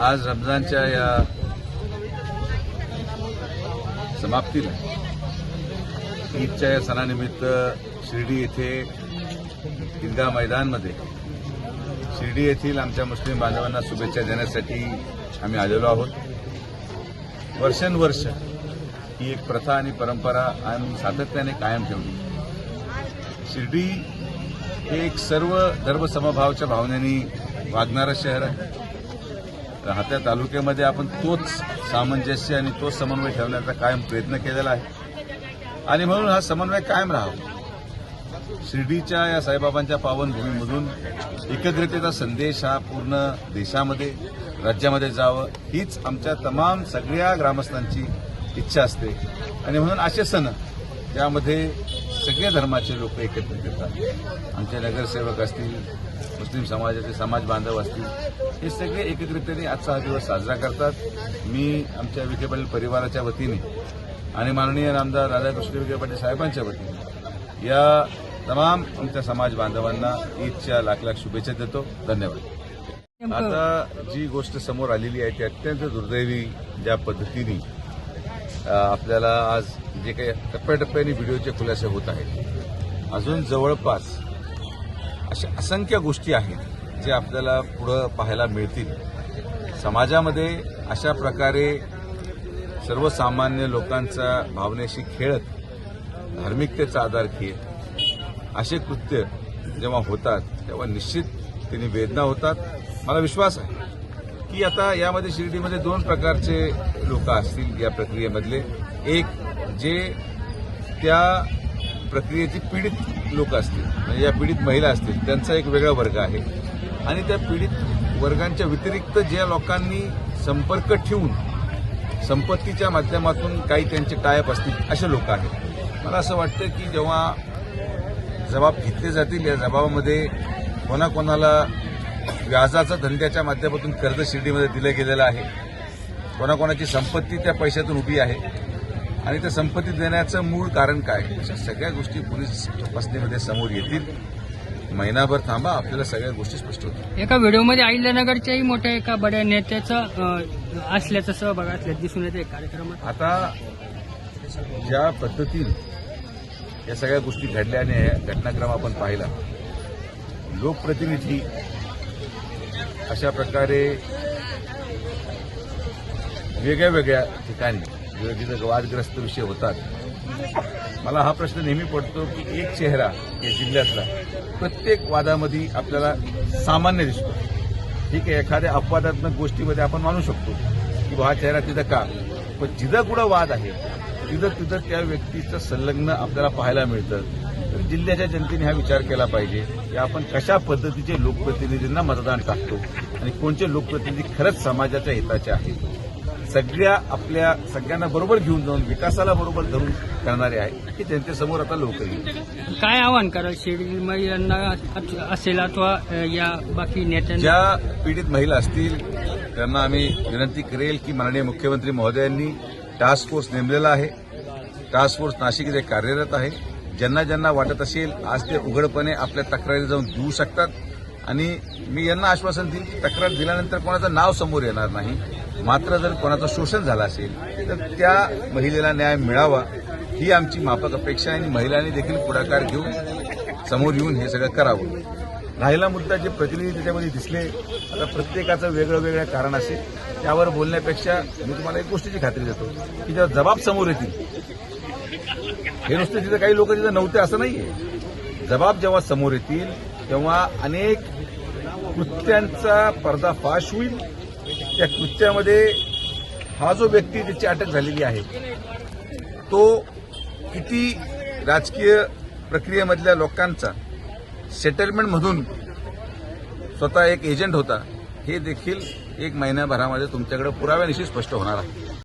आज रमजानच्या या समाप्तीला ईदच्या या सणानिमित्त शिर्डी येथे ईदगाह मैदानमध्ये शिर्डी येथील आमच्या मुस्लिम बांधवांना शुभेच्छा देण्यासाठी आम्ही आलेलो आहोत। वर्षानुवर्ष ही एक प्रथा आणि परंपरा आम्ही सातत्याने कायम ठेवली। शिर्डी हे एक सर्व धर्मसमभावाच्या भावनेने वागणारं शहर आहे। राहत्या तालुक्यामध्ये आपण तोच सामंजस्य आणि तोच समन्वय ठेवण्याचा कायम प्रयत्न केलेला आहे आणि म्हणून हा समन्वय कायम राहावा। शिर्डीच्या या साईबाबांच्या पावनभूमीमधून एकत्रिततेचा संदेश हा पूर्ण देशामध्ये राज्यामध्ये जावं हीच आमच्या तमाम सगळ्या ग्रामस्थांची इच्छा असते आणि म्हणून असे सण ज्यामध्ये सगळ्या धर्माचे लोक एकत्रित येतात। आमचे नगरसेवक असतील, मुस्लिम समाजाचे समाज बांधव असतील, हे सगळे एकत्रितपणे आजचा हा दिवस साजरा करतात। मी आमच्या विखे पाटील परिवाराच्या वतीने आणि माननीय आमदार राधाकृष्ण विखे पाटील साहेबांच्या वतीने या तमाम आमच्या समाज बांधवांना ईदच्या लाख लाख शुभेच्छा देतो। धन्यवाद। आता जी गोष्ट समोर आलेली आहे ती अत्यंत दुर्दैवी ज्या पद्धतीने आपल्याला आज जे काही टप्प्याटप्प्याने व्हिडिओचे खुलासे होत आहेत, अजून जवळपास अशा असंख्य गोष्टी आहेत जे आपल्याला पुढं पाहायला मिळतील। समाजामध्ये अशा प्रकारे सर्वसामान्य लोकांचा भावनेशी खेळत, धार्मिकतेचा आधार घेत असे कृत्य जेव्हा होतात तेव्हा निश्चित त्यांनी वेदना होतात। मला विश्वास आहे की आता यामध्ये शिर्डीमध्ये दोन प्रकारचे लोक असतील या प्रक्रियेमधले। एक जे त्या प्रक्रियेची पीडित लोक असतील, म्हणजे या पीडित महिला असतील, त्यांचा एक वेगळा वर्ग आहे आणि त्या पीडित वर्गांच्या व्यतिरिक्त ज्या लोकांनी संपर्क ठेवून संपत्तीच्या माध्यमातून काही त्यांचे टायअप असतील असे लोक आहेत। मला असं वाटतं की जेव्हा जबाब घेतले जातील या जबाबामध्ये कोणाकोणाला व्याजाचा धंद्याच्या माध्यमातून कर्ज शिर्डीमध्ये दिलं गेलेलं आहे, कोणाकोणाची संपत्ती त्या पैशातून उभी आहे आणि त्या संपत्ती देण्याचं मूळ कारण काय, अशा सगळ्या गोष्टी पोलीस तपासणीमध्ये समोर येतील। महिनाभर थांबा, आपल्याला सगळ्या गोष्टी स्पष्ट होतील। एका व्हिडिओमध्ये अहिल्यानगरच्याही मोठ्या एका बड्या नेत्याचं असल्याचं सहभाग असल्याचं दिसून येतं कार्यक्रमात। आता ज्या पद्धतीने या सगळ्या गोष्टी घडल्याने घटनाक्रम आपण पाहिला, लोकप्रतिनिधी अशा प्रकारे वेगळ्या वेगळ्या ठिकाणी जिथे वादग्रस्त विषय होतात, मला हा प्रश्न नेहमी पडतो की एक चेहरा या जिल्ह्यातला प्रत्येक वादामध्ये आपल्याला सामान्य दिसतो। ठीक आहे, एखाद्या अपवादात्मक गोष्टीमध्ये आपण मानू शकतो की हा चेहरा तिथं का, पण जिथं कुठं वाद आहे तिथं त्या व्यक्तीचं संलग्न आपल्याला पाहायला मिळतं। तर जिल्ह्याच्या जनतेने हा विचार केला पाहिजे की आपण कशा पद्धतीचे लोकप्रतिनिधींना मतदान टाकतो आणि कोणते लोकप्रतिनिधी खरंच समाजाच्या हिताचे आहेत, आपल्या सगळ्यांना बरोबर घेऊन जाऊन विकासाला बरोबर धरून करणारे आहे की त्यांच्यासमोर आता लवकर येईल। काय आव्हान कराल शिर्डी महिलांना असेल अथवा या बाकी नेत्यांना? ज्या पीडित महिला असतील त्यांना आम्ही विनंती करेल की माननीय मुख्यमंत्री महोदयांनी टास्क फोर्स नेमलेला आहे। टास्क फोर्स नाशिक इथे कार्यरत आहे। ज्यांना ज्यांना वाटत असेल आज ते उघडपणे आपल्या तक्रारी जाऊन देऊ शकतात आणि मी यांना आश्वासन देईल की तक्रार दिल्यानंतर कोणाचं नाव समोर येणार नाही। मात्र जर कोणाचं शोषण झालं असेल तर त्या महिलेला न्याय मिळावा ही आमची माफक अपेक्षा आहे आणि महिलांनी देखील पुढाकार घेऊन समोर येऊन हे सगळं करावं। राहिला मुद्दा जे प्रतिनिधी त्याच्यामध्ये दिसले, आता प्रत्येकाचं वेगळं वेगळं कारण असेल, त्यावर बोलण्यापेक्षा मी तुम्हाला एक गोष्टीची खात्री देतो की जेव्हा जबाब समोर येतील, हे नुसतं तिथं काही लोक तिथं नव्हते असं नाहीये, जबाब जेव्हा समोर येतील तेव्हा अनेक कृत्यांचा पर्दाफाश होईल। त्या कृत्यामध्ये हा जो व्यक्ती त्याची अटक झालेली आहे तो किती राजकीय प्रक्रियेमधल्या लोकांचा सेटलमेंटमधून स्वतः एक एजंट होता हे देखील एक महिन्याभरामध्ये तुमच्याकडे पुराव्यानिशी स्पष्ट होणार आहे।